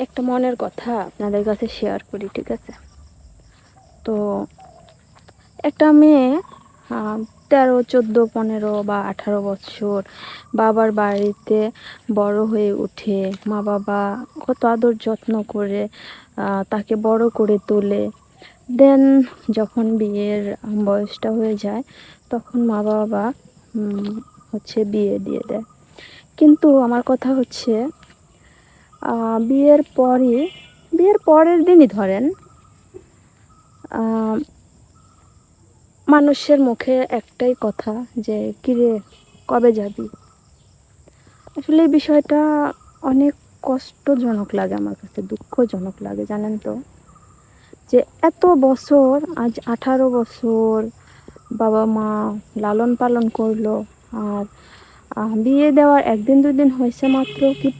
একটা মনের কথা আপনাদের কাছে শেয়ার করি, ঠিক আছে? তো একটা মেয়ে 13, 14, 15 বা 18 বছর বাবার বাড়িতে বড় হয়ে ওঠে। মা বাবা কত আদর যত্ন করে তাকে বড় করে তোলে। দেন যখন বিয়ের বয়সটা হয়ে যায়, তখন মা বাবা বিয়ে দিয়ে দেয়। কিন্তু আমার কথা হচ্ছে, বিয়ের পরের দিনই ধরেন মানুষের মুখে একটাই কথা যে কিরে, কবে যাবি? আসলে এই বিষয়টা অনেক কষ্টজনক লাগে, আমার কাছে দুঃখজনক লাগে, জানেন তো? যে এত বছর, আজ 18 বছর বাবা মা লালন পালন করলো, আর বিয়ে দেওয়ার 1 দিন 2 দিন হয়েছে মাত্র, কি